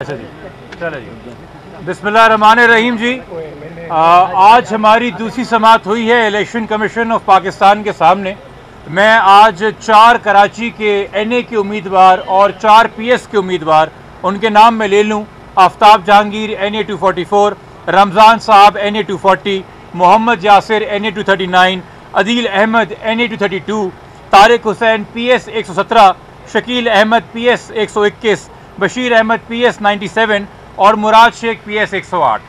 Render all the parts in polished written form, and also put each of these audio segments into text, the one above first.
अच्छा जी, चलो जी। बिस्मिल्लाहिर्रहमानिर्रहीम जी। आज हमारी दूसरी समाअत हुई है इलेक्शन कमीशन ऑफ पाकिस्तान के सामने। मैं आज 4 कराची के NA के उम्मीदवार और 4 PS के उम्मीदवार, उनके नाम मैं ले लूँ। आफ्ताब जहांगीर NA 244, रमज़ान साहब NA 240, Mohammad Yasir NA 239, Adeel Ahmad NA 232, Tariq Hussain PS 117, Shakeel Ahmad PS 121, Bashir Ahmad PS 97 और मुराद शेख PS 108।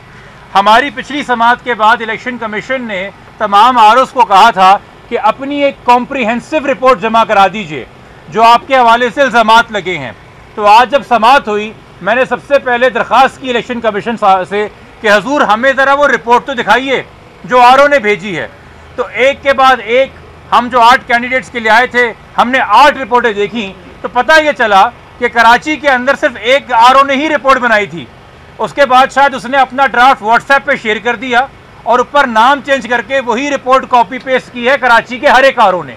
हमारी पिछली समाअत के बाद इलेक्शन कमीशन ने तमाम आरओज़ को कहा था कि अपनी एक कॉम्प्रिहेंसिव रिपोर्ट जमा करा दीजिए जो आपके हवाले से इल्ज़ामात लगे हैं। तो आज जब समाअत हुई, मैंने सबसे पहले दरख्वास्त की इलेक्शन कमीशन से कि हजूर हमें ज़रा वो रिपोर्ट तो दिखाइए जो आरओ ने भेजी है। तो एक के बाद एक हम जो 8 कैंडिडेट्स के लिए आए थे, हमने 8 रिपोर्टें देखी तो पता ये चला कि कराची के अंदर सिर्फ एक आरओ ने ही रिपोर्ट बनाई थी। उसके बाद शायद उसने अपना ड्राफ्ट व्हाट्सएप पे शेयर कर दिया और ऊपर नाम चेंज करके वही रिपोर्ट कॉपी पेस्ट की है कराची के हर एक आरओ ने।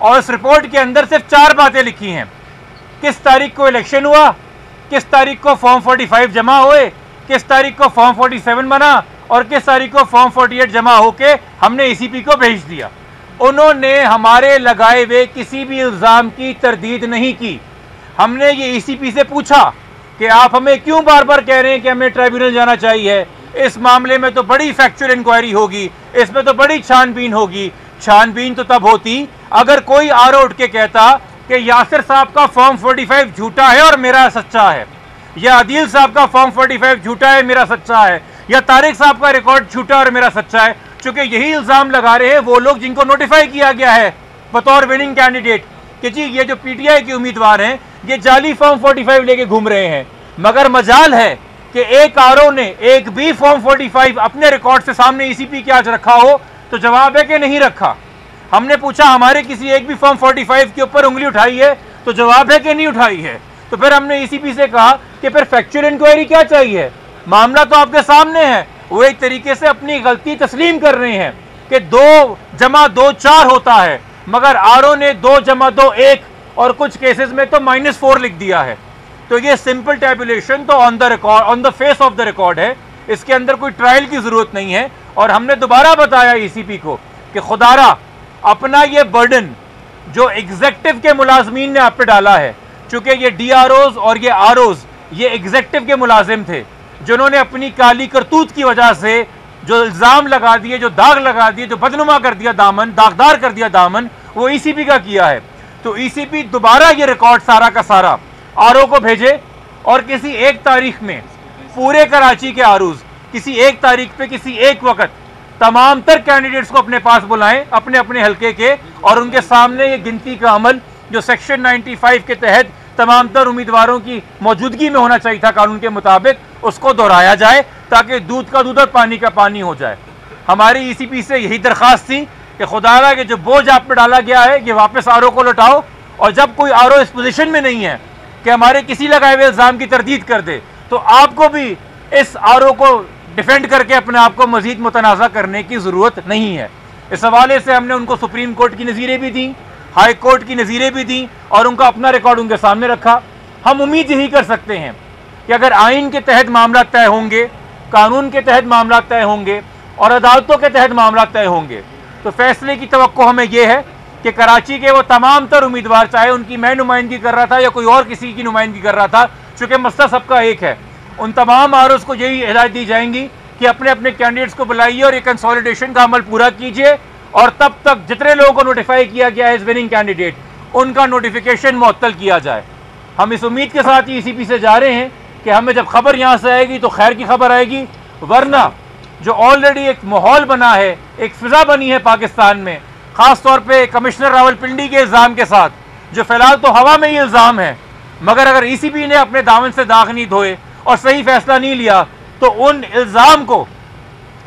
और इस रिपोर्ट के अंदर सिर्फ 4 बातें लिखी हैं। किस तारीख को इलेक्शन हुआ, किस तारीख को फॉर्म 45 जमा हुए, किस तारीख को फॉर्म 47 बना और किस तारीख को फॉर्म 48 जमा होके हमने ECP को भेज दिया। उन्होंने हमारे लगाए हुए किसी भी इल्ज़ाम की तरदीद नहीं की। हमने ये ECP से पूछा कि आप हमें क्यों बार बार कह रहे हैं कि हमें ट्राइब्यूनल जाना चाहिए, इस मामले में तो बड़ी फैक्चुअल इंक्वायरी होगी, इसमें तो बड़ी छानबीन होगी। छानबीन तो तब होती अगर कोई आरओ उठ के कहता कि यासिर साहब का फॉर्म 45 झूठा है और मेरा सच्चा है, या अदील साहब का फॉर्म 45 झूठा है मेरा सच्चा है, या तारिक साहब का रिकॉर्ड झूठा और मेरा सच्चा है। चूंकि यही इल्ज़ाम लगा रहे हैं वो लोग जिनको नोटिफाई किया गया है बतौर विनिंग कैंडिडेट कि जी ये जो PTI के उम्मीदवार हैं ये जाली फॉर्म 45 लेके घूम रहे हैं। मगर मजाल है कि एक आरओ ने एक भी फॉर्म 45 अपने रिकॉर्ड से सामने ECP के आज रखा हो, तो जवाब है कि नहीं रखा। हमने पूछा हमारे किसी एक भी फॉर्म 45 के ऊपर उंगली उठाई है, तो जवाब है कि नहीं उठाई है। तो फिर हमने ECP से कहा कि फिर फैक्चुअल इंक्वायरी क्या चाहिए, मामला तो आपके सामने है। वो एक तरीके से अपनी गलती तस्लीम कर रहे हैं कि 2 जमा 2 4 होता है, मगर आरओ ने 2 जमा 2 1 और कुछ केसेस में तो -4 लिख दिया है। तो ये सिंपल टैबुलेशन तो on the record, on the face of the record है, इसके अंदर कोई ट्रायल की जरूरत नहीं है। और हमने दोबारा बताया ECP को कि खुदारा अपना ये बर्डन जो एग्जेक्टिव के मुलाजमीन ने आप पे डाला है, चूंकि ये DROs और ये ROs ये एग्जेक्टिव के मुलाजिम थे जिन्होंने अपनी काली करतूत की वजह से जो इल्ज़ाम लगा दिए, जो दाग लगा दिए, जो बदनुमा कर दिया दामन, दागदार कर दिया दामन, वो ECP का किया है। तो ECP दोबारा ये रिकॉर्ड सारा का सारा आरओ को भेजे और किसी एक तारीख में पूरे कराची के आरओज़ किसी एक तारीख पे किसी एक वक्त तमाम तर कैंडिडेट्स को अपने पास बुलाएं अपने अपने हल्के के, और उनके सामने ये गिनती का अमल जो सेक्शन 95 के तहत तमाम तर उम्मीदवारों की मौजूदगी में होना चाहिए था कानून के मुताबिक, उसको दोहराया जाए ताकि दूध का दूध और पानी का पानी हो जाए। हमारी ECP से यही दरख्वास्त थी कि खुदारा के जो बोझ आप पे डाला गया है ये वापस आरओ को लौटाओ, और जब कोई आरओ इस पोजीशन में नहीं है कि हमारे किसी लगाए हुए इल्ज़ाम की तरदीद कर दे, तो आपको भी इस आरओ को डिफेंड करके अपने आप को मजीद मुतनाज़ा करने की ज़रूरत नहीं है। इस हवाले से हमने उनको सुप्रीम कोर्ट की नज़ीरें भी दी, हाई कोर्ट की नज़ीरें भी दी और उनका अपना रिकॉर्ड उनके सामने रखा। हम उम्मीद यही कर सकते हैं कि अगर आइन के तहत मामला तय होंगे, कानून के तहत मामला तय होंगे और अदालतों के तहत मामला तय होंगे, तो फैसले की तवक्को हमें यह है कि कराची के वो तमाम तर उम्मीदवार, चाहे उनकी मैं नुमाइंदगी कर रहा था या कोई और किसी की नुमाइंदगी कर रहा था, चूँकि मसला सबका एक है, उन तमाम आरओज़ को यही हिदायत दी जाएंगी कि अपने अपने कैंडिडेट्स को बुलाइए और ये कंसोलिडेशन का अमल पूरा कीजिए, और तब तक जितने लोगों को नोटिफाई किया गया है एज विनिंग कैंडिडेट उनका नोटिफिकेशन मुअत्तल किया जाए। हम इस उम्मीद के साथ ही ECP से जा रहे हैं कि हमें जब खबर यहाँ से आएगी तो खैर की खबर आएगी, वरना जो ऑलरेडी एक माहौल बना है, एक फिजा बनी है पाकिस्तान में, ख़ास तौर पे कमिश्नर रावलपिंडी के इल्ज़ाम के साथ, जो फ़िलहाल तो हवा में ही इल्ज़ाम है, मगर अगर ECP ने अपने दामन से दाग नहीं धोए और सही फैसला नहीं लिया तो उन इल्ज़ाम को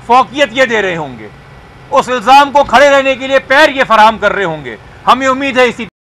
फौकियत ये दे रहे होंगे, उस इल्ज़ाम को खड़े रहने के लिए पैर ये फराहम कर रहे होंगे। हमें उम्मीद है ECP